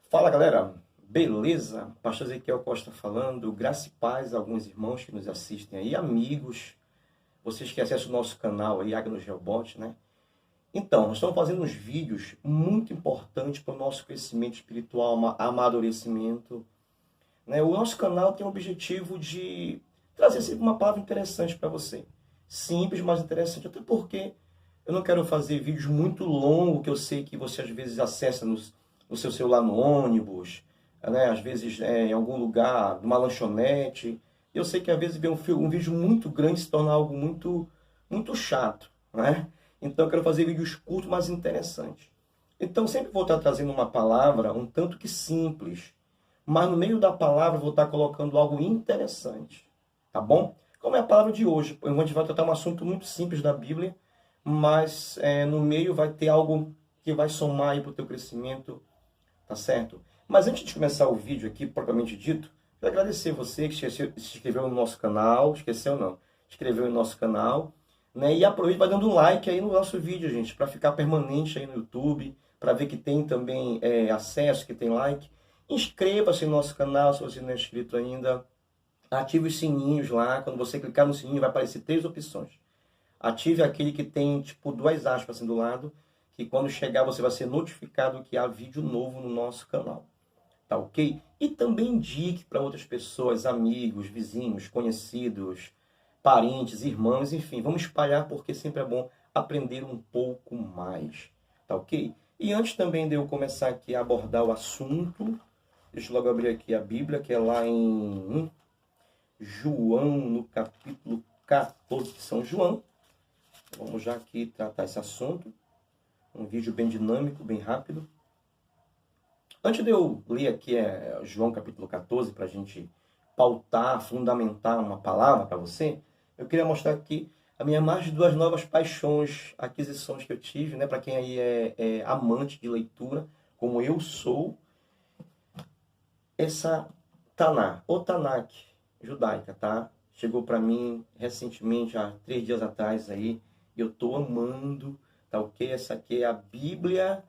Fala galera, beleza? Pastor Ezequiel Costa falando, graça e paz a alguns irmãos que nos assistem aí, amigos, vocês que acessam o nosso canal aí, Agnos Geobot, né? Então, nós estamos fazendo uns vídeos muito importantes para o nosso crescimento espiritual, amadurecimento, né? O nosso canal tem o objetivo de trazer sempre uma palavra interessante para você. Simples, mas interessante, até porque eu não quero fazer vídeos muito longos, que eu sei que você às vezes acessa no seu celular no ônibus, né? Às vezes em algum lugar, numa lanchonete. Eu sei que às vezes ver um vídeo muito grande se torna algo muito chato, né? Então eu quero fazer vídeos curtos, mas interessantes. Então sempre vou estar trazendo uma palavra um tanto que simples, mas no meio da palavra vou estar colocando algo interessante, tá bom? Como é a palavra de hoje, a gente vai tratar um assunto muito simples da Bíblia, mas no meio vai ter algo que vai somar aí para o teu crescimento, tá certo? Mas antes de começar o vídeo aqui, propriamente dito, quero agradecer você que se inscreveu no nosso canal, esqueceu não, inscreveu no nosso canal, né? E aproveita, vai dando um like aí no nosso vídeo, gente, para ficar permanente aí no YouTube, para ver que tem também acesso, que tem like. Inscreva-se no nosso canal se você não é inscrito ainda. Ative os sininhos lá, quando você clicar no sininho vai aparecer 3 opções. Ative aquele que tem, tipo, 2 aspas assim do lado, que quando chegar você vai ser notificado que há vídeo novo no nosso canal. Tá ok? E também indique para outras pessoas, amigos, vizinhos, conhecidos, parentes, irmãos, enfim. Vamos espalhar porque sempre é bom aprender um pouco mais. Tá ok? E antes também de eu começar aqui a abordar o assunto, deixa eu logo abrir aqui a Bíblia, que é lá em João, no capítulo 14 de São João. Vamos já aqui tratar esse assunto. Um vídeo bem dinâmico, bem rápido. Antes de eu ler aqui João capítulo 14, para a gente pautar, fundamentar uma palavra para você, eu queria mostrar aqui a minha mais de 2 novas paixões, aquisições que eu tive, né? Para quem aí é amante de leitura, como eu sou, essa Taná, ou Tanakh, judaica, tá? Chegou para mim recentemente, há 3 dias atrás aí, e eu tô amando, tá ok? Essa aqui é a Bíblia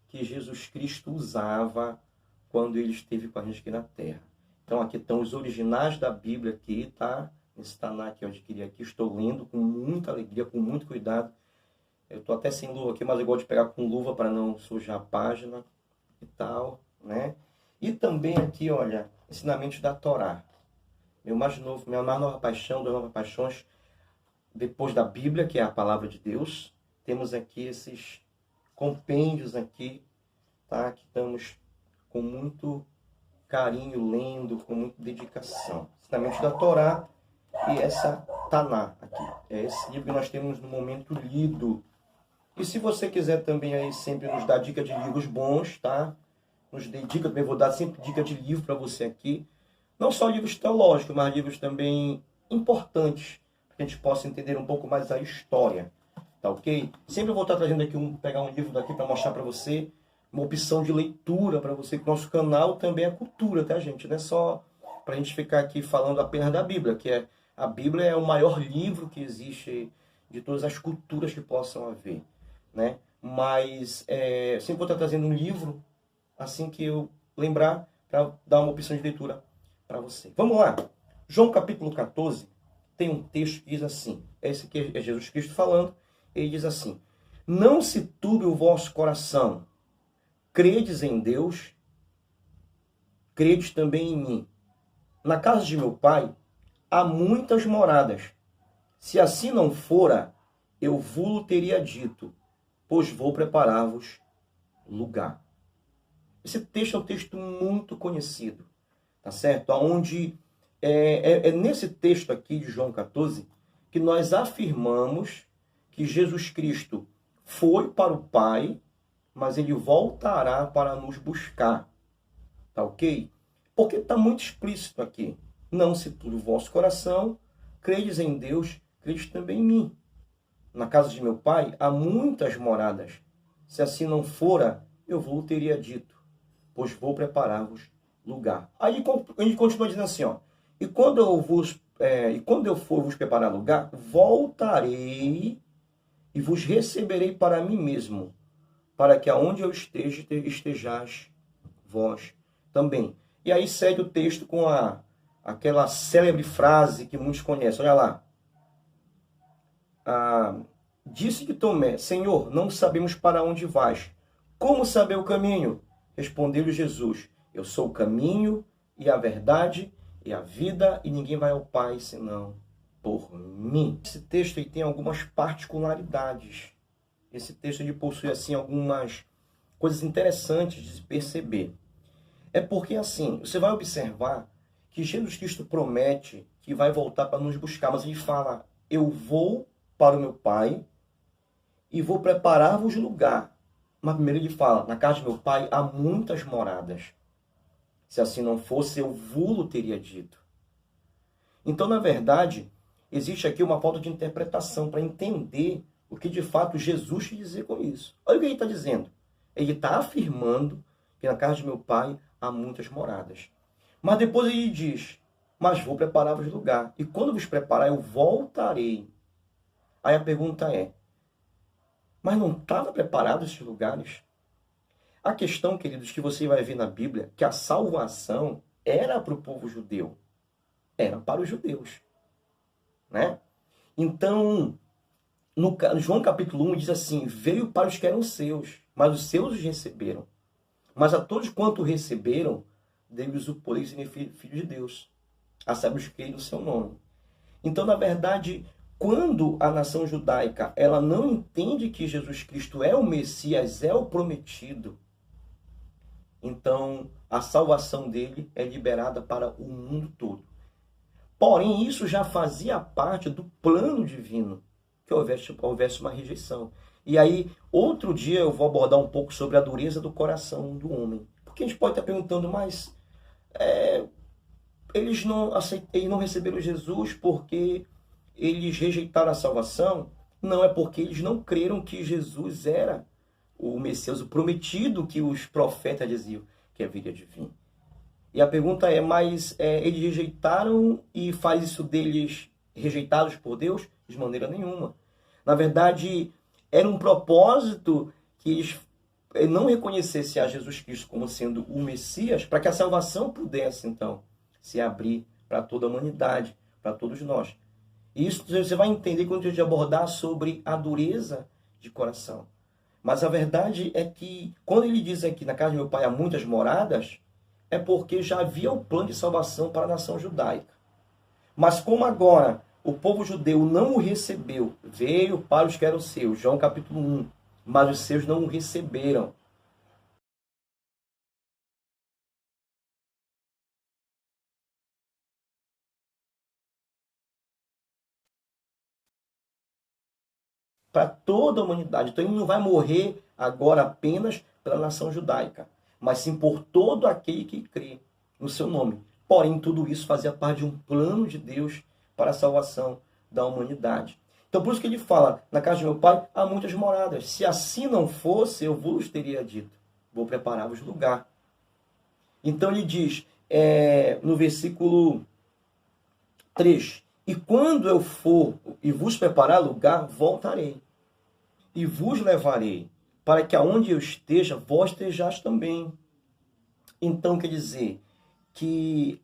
que Jesus Cristo usava quando ele esteve com a gente aqui na Terra. Então aqui estão os originais da Bíblia aqui, tá? Esse Tanakh que eu adquiri aqui, estou lendo com muita alegria, com muito cuidado. Eu estou até sem luva aqui, mas eu gosto de pegar com luva para não sujar a página e tal, né? E também aqui, olha, ensinamentos da Torá. Minha mais nova paixão, 2 novas paixões, depois da Bíblia, que é a palavra de Deus, temos aqui esses compêndios aqui, tá? Que estamos com muito carinho lendo, com muita dedicação. Ensinamentos da Torá e essa Taná aqui. É esse livro que nós temos no momento lido. E se você quiser também aí sempre nos dar dica de livros bons, tá? Nos dê dica, também vou dar sempre dica de livro para você aqui. Não só livros teológicos, mas livros também importantes, para que a gente possa entender um pouco mais a história. Tá ok? Sempre vou estar trazendo aqui pegar um livro daqui para mostrar para você uma opção de leitura para você, que nosso canal também é cultura, tá, gente? Não é só para a gente ficar aqui falando apenas da Bíblia, a Bíblia é o maior livro que existe de todas as culturas que possam haver, né? Mas sempre vou estar trazendo um livro assim que eu lembrar para dar uma opção de leitura para você. Vamos lá. João capítulo 14 tem um texto que diz assim, esse aqui é Jesus Cristo falando. Ele diz assim: não se turbe o vosso coração, credes em Deus, credes também em mim. Na casa de meu pai há muitas moradas. Se assim não fora, eu vos teria dito, pois vou preparar-vos lugar. Esse texto é um texto muito conhecido, tá certo? Onde é nesse texto aqui de João 14 que nós afirmamos que Jesus Cristo foi para o Pai, mas ele voltará para nos buscar. Tá ok? Porque está muito explícito aqui. Não se turbe o vosso coração, credes em Deus, credes também em mim. Na casa de meu Pai há muitas moradas. Se assim não fora, eu vos teria dito, pois vou preparar-vos lugar. Aí ele continua dizendo assim, ó, e quando eu for vos preparar lugar, voltarei e vos receberei para mim mesmo, para que aonde eu esteja, estejais vós também. E aí segue o texto com aquela célebre frase que muitos conhecem. Olha lá. Disse-lhe Tomé: Senhor, não sabemos para onde vais. Como saber o caminho? Respondeu-lhe Jesus: Eu sou o caminho e a verdade e a vida, e ninguém vai ao Pai senão por mim. Esse texto aí tem algumas particularidades. Esse texto ele possui assim algumas coisas interessantes de se perceber. É porque assim, você vai observar que Jesus Cristo promete que vai voltar para nos buscar, mas ele fala: eu vou para o meu Pai e vou preparar-vos lugar. Mas primeiro ele fala: na casa de meu Pai há muitas moradas. Se assim não fosse, eu vou-lo teria dito. Então, na verdade, existe aqui uma falta de interpretação para entender o que de fato Jesus quis dizer com isso. Olha o que ele está dizendo. Ele está afirmando que na casa de meu Pai há muitas moradas. Mas depois ele diz: mas vou preparar-vos lugar. E quando vos preparar, eu voltarei. Aí a pergunta é: mas não estava preparado esses lugares? A questão, queridos, que você vai ver na Bíblia, que a salvação era para o povo judeu. Era para os judeus. Né? Então, no João capítulo 1 diz assim: veio para os que eram seus, mas os seus os receberam. Mas a todos quanto receberam, deu-lhes o poder de serem filhos de Deus, a saber os que creem no seu nome. Então, na verdade, quando a nação judaica ela não entende que Jesus Cristo é o Messias, é o prometido, então a salvação dele é liberada para o mundo todo. Porém, isso já fazia parte do plano divino, que houvesse uma rejeição. E aí, outro dia eu vou abordar um pouco sobre a dureza do coração do homem. Porque a gente pode estar perguntando, mas eles não receberam Jesus porque eles rejeitaram a salvação? Não, é porque eles não creram que Jesus era o Messias, o prometido que os profetas diziam que haveria de vir. E a pergunta é, mas eles rejeitaram e faz isso deles rejeitados por Deus? De maneira nenhuma. Na verdade, era um propósito que eles não reconhecessem a Jesus Cristo como sendo o Messias, para que a salvação pudesse, então, se abrir para toda a humanidade, para todos nós. E isso você vai entender quando a gente abordar sobre a dureza de coração. Mas a verdade é que, quando ele diz aqui, na casa de meu Pai há muitas moradas, é porque já havia um plano de salvação para a nação judaica. Mas como agora o povo judeu não o recebeu, veio para os que eram seus, João capítulo 1, mas os seus não o receberam. Para toda a humanidade. Então ele não vai morrer agora apenas pela nação judaica, mas sim por todo aquele que crê no seu nome. Porém, tudo isso fazia parte de um plano de Deus para a salvação da humanidade. Então, por isso que ele fala: na casa de meu Pai há muitas moradas. Se assim não fosse, eu vos teria dito: vou preparar-vos lugar. Então, ele diz, no versículo 3: e quando eu for e vos preparar lugar, voltarei e vos levarei, para que aonde eu esteja, vós estejais também. Então, quer dizer que,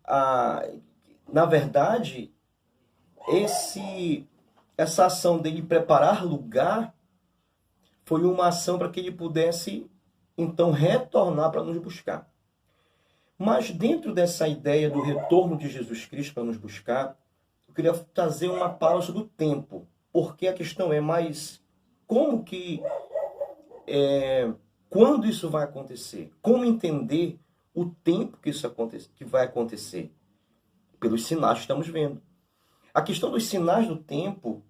na verdade, essa ação dele preparar lugar foi uma ação para que ele pudesse, então, retornar para nos buscar. Mas dentro dessa ideia do retorno de Jesus Cristo para nos buscar, eu queria trazer uma palavra sobre o tempo. Porque a questão é, mas como que, quando isso vai acontecer? Como entender o tempo que isso que vai acontecer? Pelos sinais que estamos vendo. A questão dos sinais do tempo,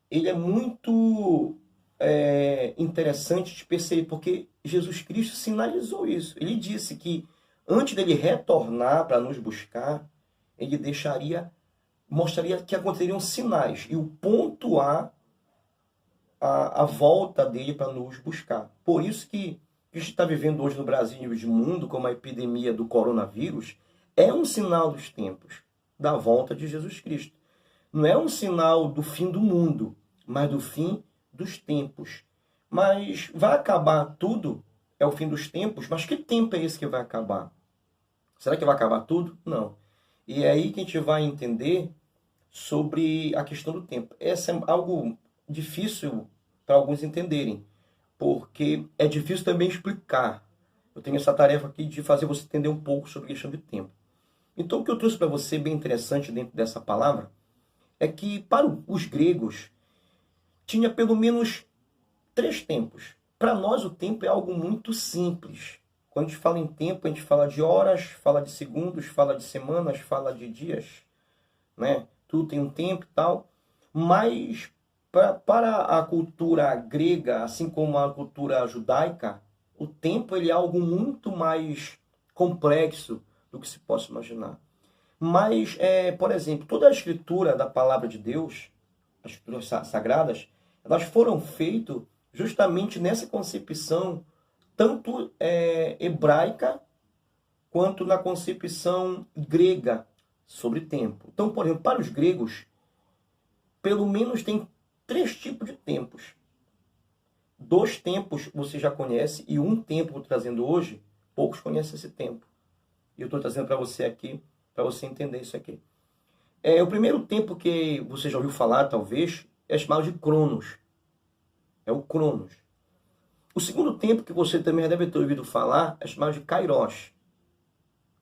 ele é muito interessante de perceber, porque Jesus Cristo sinalizou isso. Ele disse que antes dele retornar para nos buscar, ele mostraria que aconteceriam sinais, e o pontuar a volta dele para nos buscar. Por isso que a gente está vivendo hoje no Brasil e no mundo, como a epidemia do coronavírus, é um sinal dos tempos, da volta de Jesus Cristo. Não é um sinal do fim do mundo, mas do fim dos tempos. Mas vai acabar tudo? é o fim dos tempos, mas que tempo é esse que vai acabar? Será que vai acabar tudo? Não. E é aí que a gente vai entender sobre a questão do tempo. Essa é algo difícil para alguns entenderem, porque é difícil também explicar. Eu tenho essa tarefa aqui de fazer você entender um pouco sobre a questão de tempo. Então, o que eu trouxe para você, bem interessante dentro dessa palavra, é que para os gregos, tinha pelo menos 3 tempos. Para nós, o tempo é algo muito simples. Quando a gente fala em tempo, a gente fala de horas, fala de segundos, fala de semanas, fala de dias, né? Tudo tem um tempo e tal. Mas para a cultura grega, assim como a cultura judaica, o tempo ele é algo muito mais complexo do que se possa imaginar. Mas, por exemplo, toda a escritura da palavra de Deus, as escrituras sagradas, elas foram feitas justamente nessa concepção tanto hebraica quanto na concepção grega sobre tempo. Então, por exemplo, para os gregos, pelo menos tem 3 tipos de tempos. 2 tempos você já conhece e um tempo que eu estou trazendo hoje, poucos conhecem esse tempo. E eu estou trazendo para você aqui, para você entender isso aqui. O primeiro tempo que você já ouviu falar, talvez, é chamado de Cronos. É o Cronos. O segundo tempo que você também já deve ter ouvido falar é chamado de Kairos.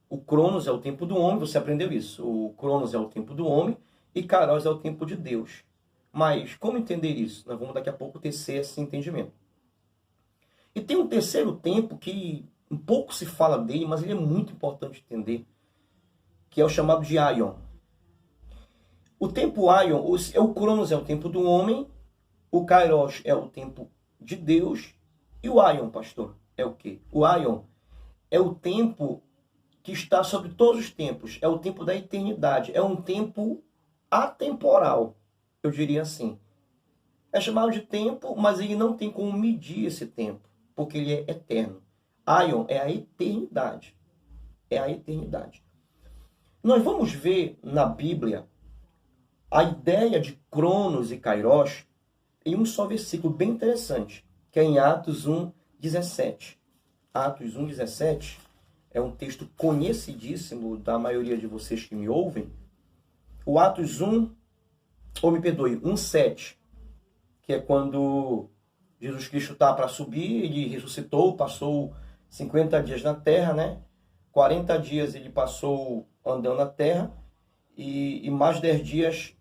O Cronos é o tempo do homem, você aprendeu isso. O Cronos é o tempo do homem e Kairos é o tempo de Deus. Mas como entender isso? Nós vamos daqui a pouco tecer esse entendimento. E tem um terceiro tempo que um pouco se fala dele, mas ele é muito importante entender, que é o chamado de Aion. O tempo Aion, o Cronos é o tempo do homem, o Kairos é o tempo de Deus, e o Aion, pastor, é o quê? O Aion é o tempo que está sobre todos os tempos, é o tempo da eternidade, é um tempo atemporal, eu diria assim. É chamado de tempo, mas ele não tem como medir esse tempo, porque ele é eterno. Aion é a eternidade. É a eternidade. Nós vamos ver na Bíblia a ideia de Cronos e Kairos em um só versículo bem interessante, que é em Atos 1:17. Atos 1:17 é um texto conhecidíssimo da maioria de vocês que me ouvem. O Atos 1:7, que é quando Jesus Cristo está para subir, ele ressuscitou, passou 50 dias na terra, né? 40 dias ele passou andando na terra e mais 10 dias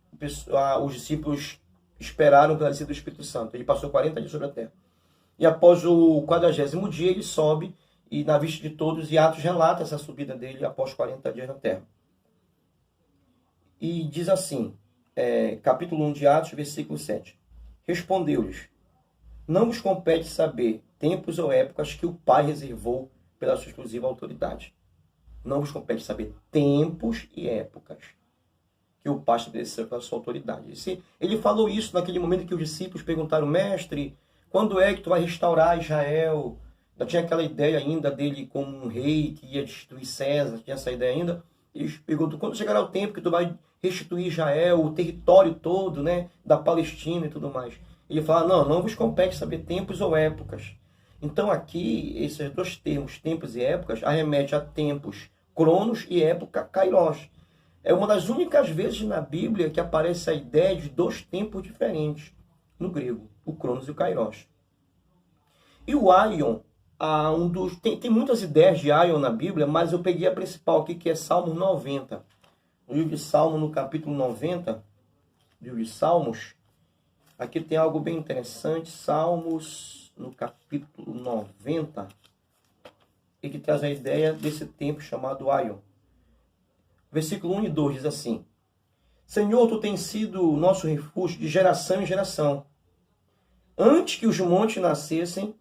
os discípulos esperaram pela descida do Espírito Santo. Ele passou 40 dias sobre a terra. E após o 40º dia ele sobe e na vista de todos, e Atos relata essa subida dele após 40 dias na terra. E diz assim, capítulo 1 de Atos, versículo 7. Respondeu-lhes: não vos compete saber tempos ou épocas que o Pai reservou pela sua exclusiva autoridade. Não vos compete saber tempos e épocas que o Pai estabeleceu pela sua autoridade. Ele falou isso naquele momento que os discípulos perguntaram: mestre, quando é que tu vai restaurar Israel? Já tinha aquela ideia ainda dele como um rei que ia destituir César, tinha essa ideia ainda. Eles perguntam: quando chegará o tempo que tu vai restituir Israel, o território todo, né, da Palestina e tudo mais? Ele fala: não vos compete saber tempos ou épocas. Então aqui, esses 2 termos, tempos e épocas, arremete a tempos Cronos e época Kairos. É uma das únicas vezes na Bíblia que aparece a ideia de 2 tempos diferentes no grego, o Cronos e o Kairos. E o Aion, tem muitas ideias de Aion na Bíblia, mas eu peguei a principal aqui, que é Salmo 90. No livro de Salmo, no capítulo 90, livro de Salmos, aqui tem algo bem interessante, Salmos, no capítulo 90, e que traz a ideia desse tempo chamado Aion. Versículo 1 e 2 diz assim: Senhor, tu tens sido o nosso refúgio de geração em geração. Antes que os montes nascessem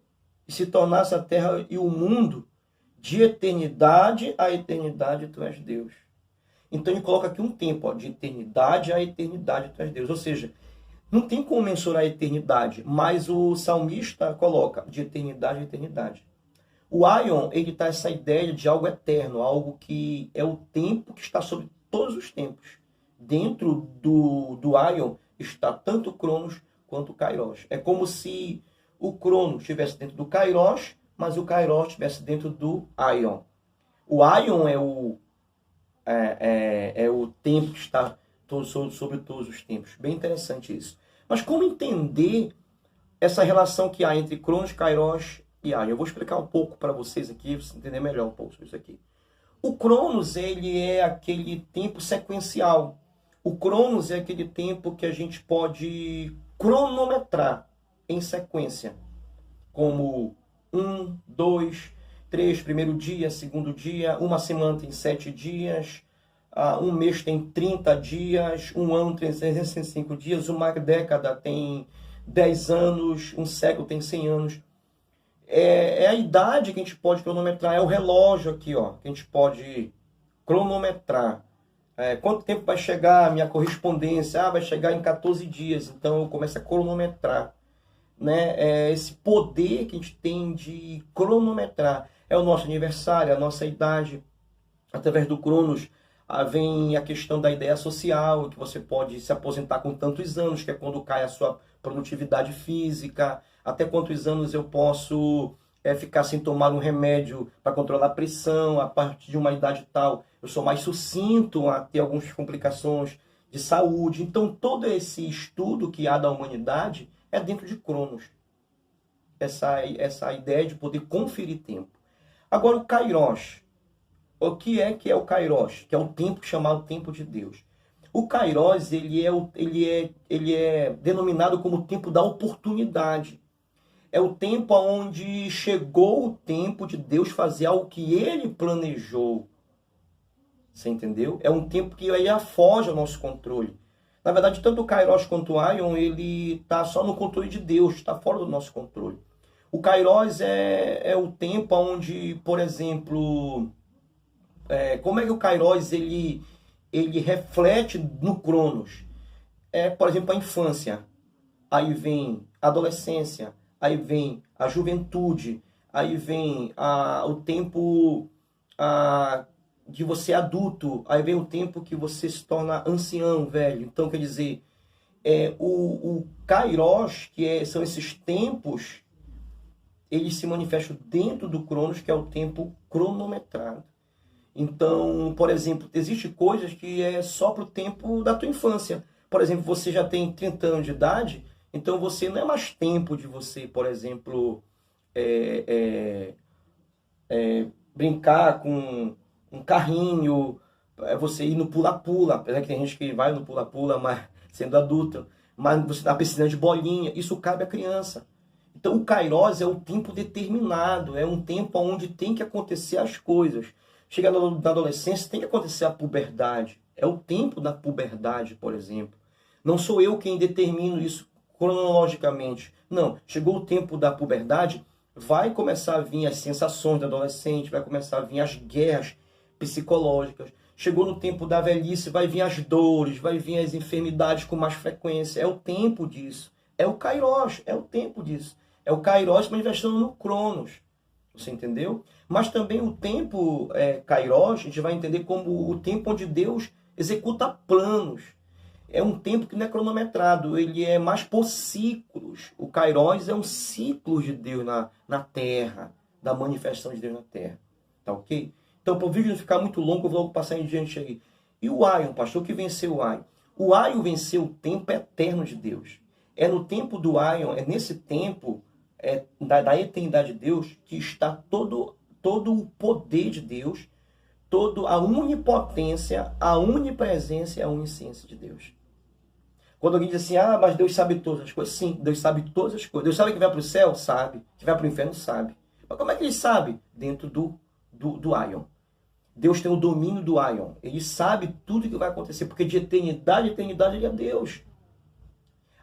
e se tornasse a terra e o mundo, de eternidade a eternidade tu és Deus. Então ele coloca aqui um tempo, de eternidade a eternidade tu és Deus. Ou seja, não tem como mensurar a eternidade, mas o salmista coloca de eternidade a eternidade. O Aion, ele está essa ideia de algo eterno, algo que é o tempo que está sobre todos os tempos. Dentro do Aion está tanto o Cronos quanto o Kairos. É como se o Cronos estivesse dentro do Kairos, mas o Kairos estivesse dentro do Aion. O Aion é o tempo que está sobre todos os tempos. Bem interessante isso. Mas como entender essa relação que há entre Cronos, Kairos e Aion? Eu vou explicar um pouco para vocês aqui, para você entender melhor um pouco sobre isso aqui. O Cronos, ele é aquele tempo sequencial. O Cronos é aquele tempo que a gente pode cronometrar em sequência, como 1, 2, 3, primeiro dia, segundo dia, uma semana tem 7 dias, um mês tem 30 dias, um ano tem 365 dias, uma década tem 10 anos, um século tem 100 anos. É a idade que a gente pode cronometrar, é o relógio aqui, ó, que a gente pode cronometrar. Quanto tempo vai chegar a minha correspondência? Vai chegar em 14 dias, então eu começo a cronometrar. Né? Esse poder que a gente tem de cronometrar. É o nosso aniversário, a nossa idade. Através do Cronos vem a questão da ideia social, que você pode se aposentar com tantos anos, que é quando cai a sua produtividade física. Até quantos anos eu posso ficar sem tomar um remédio para controlar a pressão, a partir de uma idade tal. Eu sou mais sucinto a ter algumas complicações de saúde. Então, todo esse estudo que há da humanidade é dentro de Cronos. Essa ideia de poder conferir tempo. Agora, o Kairos. O que é o Kairos? Que é o tempo chamado tempo de Deus. O Kairos, ele é denominado como o tempo da oportunidade. É o tempo onde chegou o tempo de Deus fazer algo que ele planejou. Você entendeu? É um tempo que aí foge ao nosso controle. Na verdade, tanto o Kairos quanto o Aion, ele está só no controle de Deus, está fora do nosso controle. O Kairos é o tempo onde, por exemplo, como é que o Kairos ele reflete no Cronos? Por exemplo, a infância, aí vem a adolescência, aí vem a juventude, aí vem o tempo de você adulto, aí vem o tempo que você se torna ancião, velho. Então, quer dizer, o Kairos, são esses tempos, eles se manifestam dentro do Cronos, que é o tempo cronometrado. Então, por exemplo, existem coisas que é só para o tempo da tua infância. Por exemplo, você já tem 30 anos de idade, então você não é mais tempo de você, por exemplo, brincar com um carrinho, você ir no pula-pula, apesar que tem gente que vai no pula-pula, mas sendo adulto, mas você está precisando de bolinha, isso cabe à criança. Então o Kairos é o tempo determinado, é um tempo onde tem que acontecer as coisas. Chega na adolescência, tem que acontecer a puberdade, é o tempo da puberdade, por exemplo. Não sou eu quem determino isso cronologicamente, não, chegou o tempo da puberdade, vai começar a vir as sensações do adolescente, vai começar a vir as guerras psicológicas. Chegou no tempo da velhice, vai vir as dores, vai vir as enfermidades com mais frequência. É o tempo disso. É o Kairos, é o tempo disso. É o Kairos manifestando no Cronos. Você entendeu? Mas também o tempo Kairos, a gente vai entender como o tempo onde Deus executa planos. É um tempo que não é cronometrado, ele é mais por ciclos. O Kairos é um ciclo de Deus na Terra, da manifestação de Deus na Terra. Tá ok? Então, para o vídeo não ficar muito longo, eu vou logo passar em diante aí. E o Aion, pastor, que venceu o Aion? O Aion venceu o tempo eterno de Deus. É no tempo do Aion, é nesse tempo da eternidade de Deus que está todo o poder de Deus, toda a onipotência, a onipresença e a onisciência de Deus. Quando alguém diz assim, mas Deus sabe todas as coisas. Sim, Deus sabe todas as coisas. Deus sabe que vai para o céu? Sabe. Que vai para o inferno? Sabe. Mas como é que ele sabe? Dentro do Aion. Deus tem o domínio do Aion. Ele sabe tudo o que vai acontecer, porque de eternidade a eternidade ele é Deus.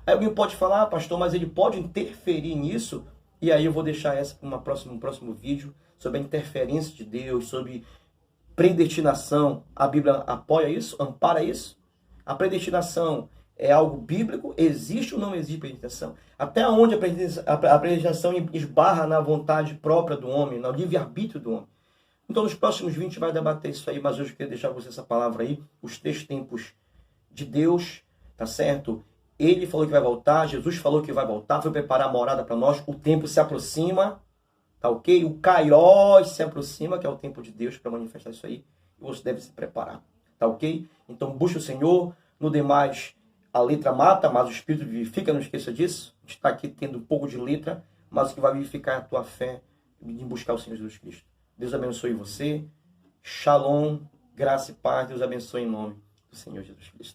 Aí alguém pode falar, pastor, mas ele pode interferir nisso? E aí eu vou deixar essa para um próximo vídeo, sobre a interferência de Deus, sobre predestinação. A Bíblia apoia isso? Ampara isso? A predestinação é algo bíblico? Existe ou não existe predestinação? Até onde a predestinação esbarra na vontade própria do homem, no livre-arbítrio do homem? Então, nos próximos 20 a gente vai debater isso aí, mas hoje eu queria deixar com você essa palavra aí, os 3 tempos de Deus, tá certo? Ele falou que vai voltar, Jesus falou que vai voltar, foi preparar a morada para nós, o tempo se aproxima, tá ok? O Kairos se aproxima, que é o tempo de Deus para manifestar isso aí, e você deve se preparar, tá ok? Então busque o Senhor, no demais a letra mata, mas o Espírito vivifica, não esqueça disso. A gente está aqui tendo um pouco de letra, mas o que vai vivificar é a tua fé em buscar o Senhor Jesus Cristo. Deus abençoe você, shalom, graça e paz, Deus abençoe em nome do Senhor Jesus Cristo.